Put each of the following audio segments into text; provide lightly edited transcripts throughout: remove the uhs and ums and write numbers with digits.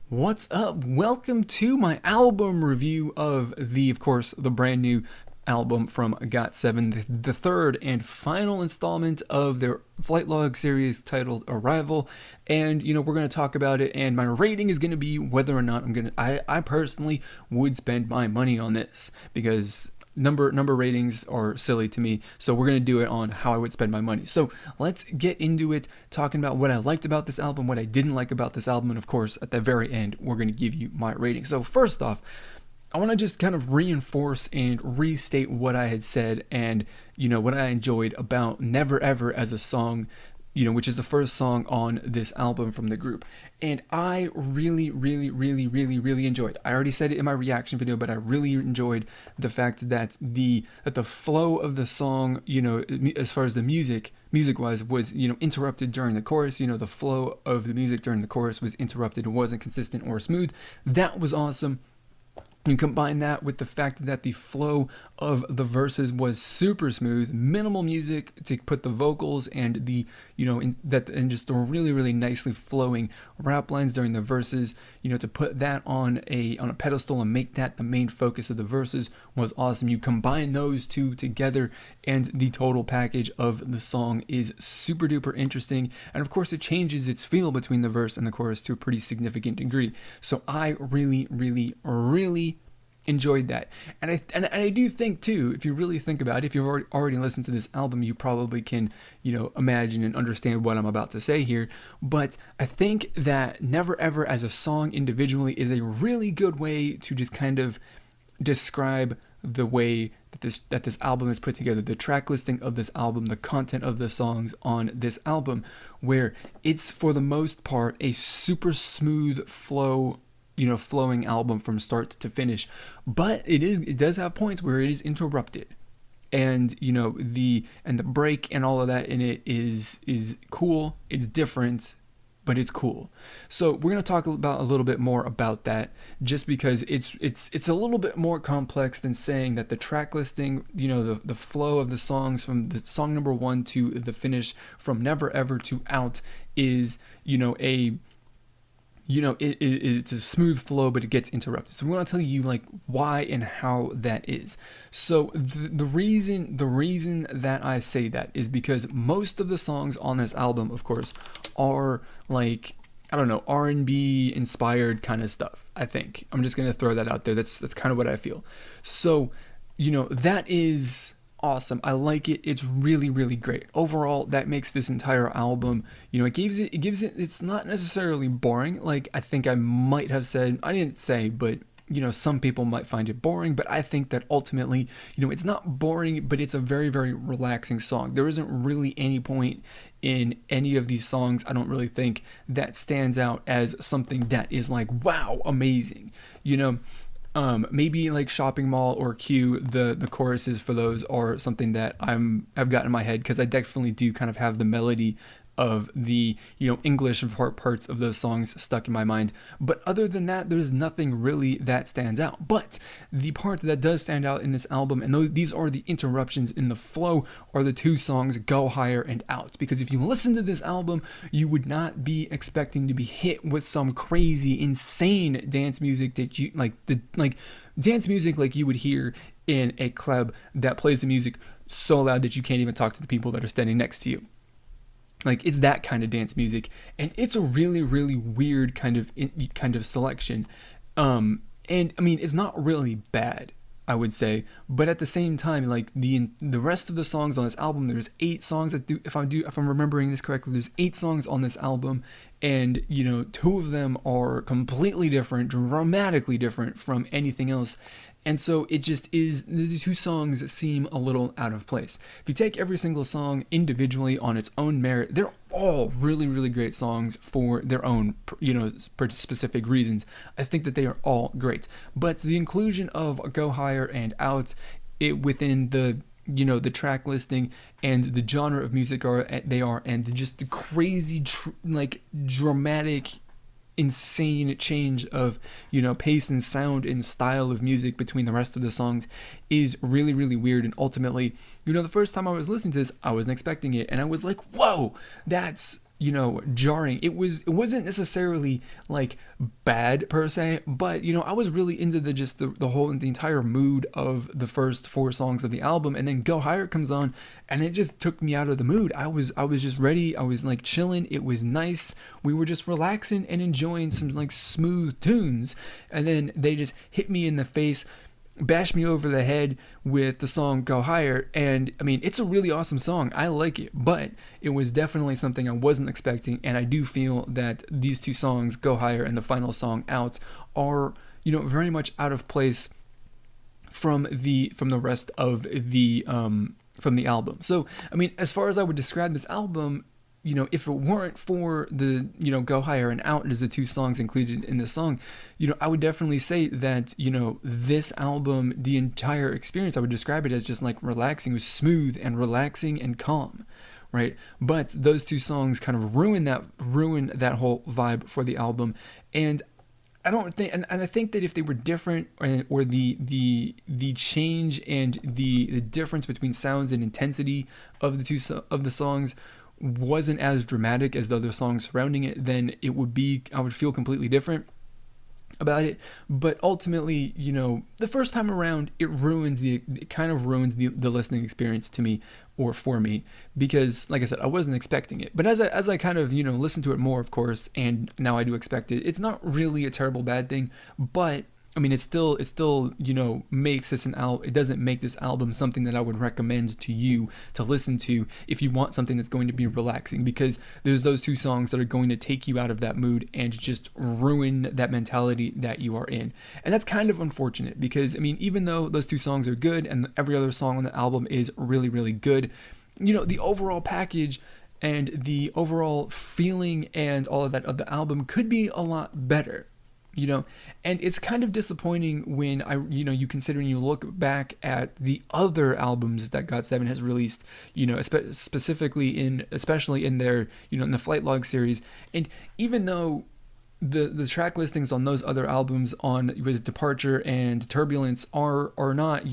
What's up? Welcome to my album review of the brand new album from GOT7, the third and final installment of their flight log series titled Arrival. And we're going to talk about it, and my rating is going to be whether or not I personally would spend my money on this, because number ratings are silly to me, so we're going to do it on how I would spend my money. So let's get into it, talking about what I liked about this album, what I didn't like about this album, and of course at the very end we're going to give you my rating. So first off, I want to just kind of reinforce and restate what I had said, and what I enjoyed about Never Ever as a song, which is the first song on this album from the group. And I really enjoyed. I already said it in my reaction video, but I really enjoyed the fact that the flow of the song, as far as the music wise, was interrupted during the chorus. The flow of the music during the chorus was interrupted. It wasn't consistent or smooth. That was awesome. You combine that with the fact that the flow of the verses was super smooth, minimal music to put the vocals and and just the really nicely flowing rap lines during the verses, to put that on a pedestal and make that the main focus of the verses was awesome. You combine those two together and the total package of the song is super duper interesting, and of course it changes its feel between the verse and the chorus to a pretty significant degree. So I really enjoyed that. And I do think too, if you really think about it, if you've already listened to this album, you probably can imagine and understand what I'm about to say here. But I think that Never Ever as a song individually is a really good way to just kind of describe the way that this album is put together, the track listing of this album, the content of the songs on this album, where it's for the most part a super smooth flowing album from start to finish. But it does have points where it is interrupted, and the break and all of that in it is cool. It's different, but it's cool. So we're going to talk about a little bit more about that, just because it's a little bit more complex than saying that the track listing, the flow of the songs from the song number 1 to the finish, from Never Ever to Out, is it's a smooth flow, but it gets interrupted. So we want to tell you why and how that is. So the reason that I say that is because most of the songs on this album, of course, are R&B inspired kind of stuff. I think I'm just gonna throw that out there. That's kind of what I feel. So that is awesome. I like it. It's really great. Overall, that makes this entire album, it's not necessarily boring. Like I think I might have said, I didn't say, but some people might find it boring, but I think that ultimately, it's not boring, but it's a very relaxing song. There isn't really any point in any of these songs, I don't really think, that stands out as something that is like, wow, amazing. Maybe like Shopping Mall or Q, the choruses for those are something that I've got in my head, because I definitely do kind of have the melody of the English parts of those songs stuck in my mind. But other than that, there's nothing really that stands out. But the part that does stand out in this album, and these are the interruptions in the flow, are the two songs Go Higher and Out. Because if you listen to this album, you would not be expecting to be hit with some crazy, insane dance music that you dance music like you would hear in a club that plays the music so loud that you can't even talk to the people that are standing next to you. It's that kind of dance music, and it's a really weird kind of selection. And I mean, it's not really bad, I would say, but at the same time, the rest of the songs on this album, there's 8 songs that do, if I'm remembering this correctly, there's 8 songs on this album, and 2 of them are completely different, dramatically different from anything else. And so it just is, the 2 songs seem a little out of place. If you take every single song individually on its own merit, they're all really great songs for their own, specific reasons. I think that they are all great. But the inclusion of Go Higher and Out within the the track listing and the genre of music and just the crazy dramatic, insane change of pace and sound and style of music between the rest of the songs is really weird. And ultimately, the first time I was listening to this, I wasn't expecting it, and I was like, whoa, that's jarring. It wasn't necessarily like bad per se, but I was really into the entire mood of the first 4 songs of the album, and then Go Higher comes on, and it just took me out of the mood. I was just ready. I was like chilling. It was nice. We were just relaxing and enjoying some like smooth tunes, and then they just hit me in the face, bashed me over the head with the song Go Higher. And I mean, it's a really awesome song. I like it, but it was definitely something I wasn't expecting. And I do feel that these 2 songs, Go Higher and the final song Out, are, very much out of place from the rest of the from the album. So, I mean, as far as I would describe this album, if it weren't for the, Go Higher and Out as the 2 songs included in the song, I would definitely say that, this album, the entire experience, I would describe it as just like relaxing. It was smooth and relaxing and calm, right? But those 2 songs kind of ruin that whole vibe for the album. And I don't think, and I think that if they were different, or the change and the difference between sounds and intensity of the songs wasn't as dramatic as the other songs surrounding it, then I would feel completely different about it. But ultimately, the first time around, it kind of ruins the listening experience to me, or for me, because like I said, I wasn't expecting it. But as I kind of, listen to it more, of course, and now I do expect it, it's not really a terrible bad thing, but I mean, it still, makes this an album. It doesn't make this album something that I would recommend to you to listen to if you want something that's going to be relaxing, because there's those 2 songs that are going to take you out of that mood and just ruin that mentality that you are in. And that's kind of unfortunate, because I mean, even though those 2 songs are good and every other song on the album is really, really good, the overall package and the overall feeling and all of that of the album could be a lot better. And it's kind of disappointing when you consider and you look back at the other albums that GOT7 has released, especially in their, in the Flight Log series. And even though the track listings on those other albums with Departure and Turbulence are not,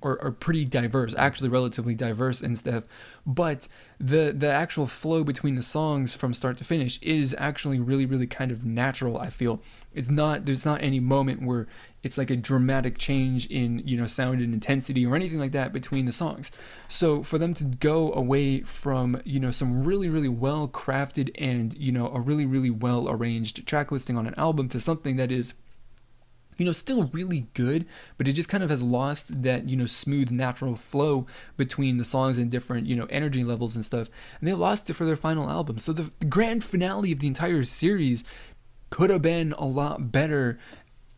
are pretty diverse, actually relatively diverse and stuff, but the actual flow between the songs from start to finish is actually really, really kind of natural, I feel. There's not any moment where it's like a dramatic change in, sound and intensity or anything like that between the songs. So for them to go away from, some really, really well crafted and, a really, really well arranged track listing on an album to something that is, still really good, but it just kind of has lost that, smooth, natural flow between the songs and different, energy levels and stuff. And they lost it for their final album. So the grand finale of the entire series could have been a lot better,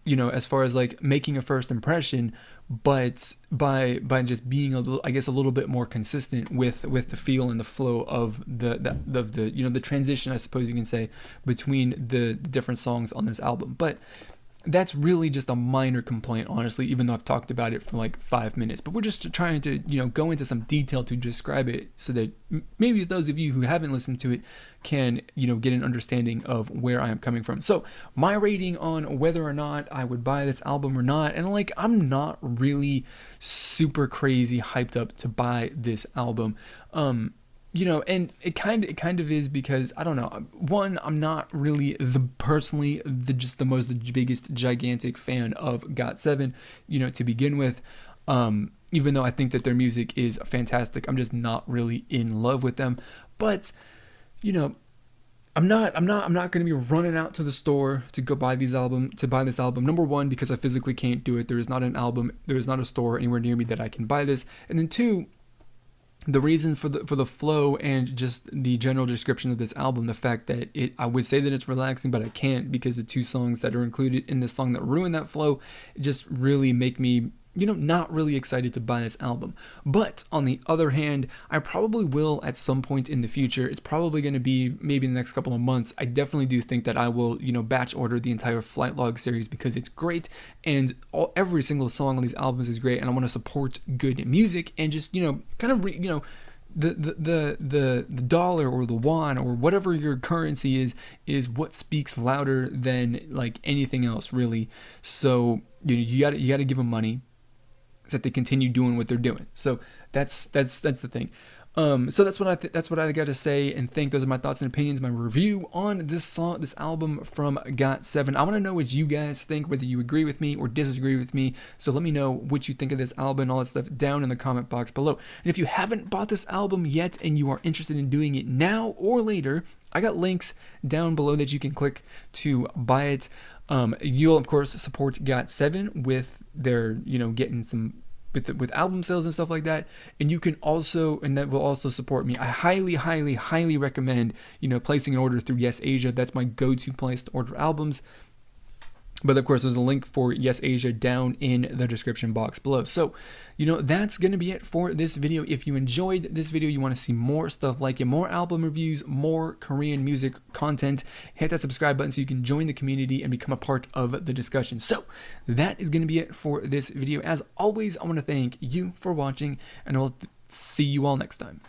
as far as like making a first impression, but by just being a little bit more consistent with the feel and the flow of the transition, I suppose you can say, between the different songs on this album. But that's really just a minor complaint, honestly, even though I've talked about it for like 5 minutes. But we're just trying to, go into some detail to describe it so that maybe those of you who haven't listened to it can, get an understanding of where I am coming from. So my rating on whether or not I would buy this album or not, and like, I'm not really super crazy hyped up to buy this album. And it kind of is because, I don't know, one, I'm not really the biggest gigantic fan of GOT7, to begin with. Even though I think that their music is fantastic, I'm just not really in love with them. But, I'm not going to be running out to the store to go buy this album. Number one, because I physically can't do it. There is not a store anywhere near me that I can buy this. And then 2, the reason for the flow and just the general description of this album, the fact that I would say that it's relaxing, but I can't, because the 2 songs that are included in this song that ruin that flow just really make me, not really excited to buy this album. But on the other hand, I probably will at some point in the future. It's probably going to be maybe in the next couple of months. I definitely do think that I will, batch order the entire Flight Log series, because it's great, and every single song on these albums is great, and I want to support good music and just, kind of, the dollar or the won or whatever your currency is what speaks louder than like anything else, really. So you got to give them money so that they continue doing what they're doing. So that's the thing. So that's what I got to say and think. Those are my thoughts and opinions, my review on this song, this album from GOT7. I want to know what you guys think, whether you agree with me or disagree with me. So let me know what you think of this album and all that stuff down in the comment box below. And if you haven't bought this album yet and you are interested in doing it now or later, I got links down below that you can click to buy it. You'll of course support GOT7 with their, getting some with album sales and stuff like that, and you can also, and that will also support me. I highly recommend placing an order through Yes Asia. That's my go-to place to order albums. But of course, there's a link for Yes Asia down in the description box below. So, that's going to be it for this video. If you enjoyed this video, you want to see more stuff like it, more album reviews, more Korean music content, hit that subscribe button so you can join the community and become a part of the discussion. So, that is going to be it for this video. As always, I want to thank you for watching, and I'll see you all next time.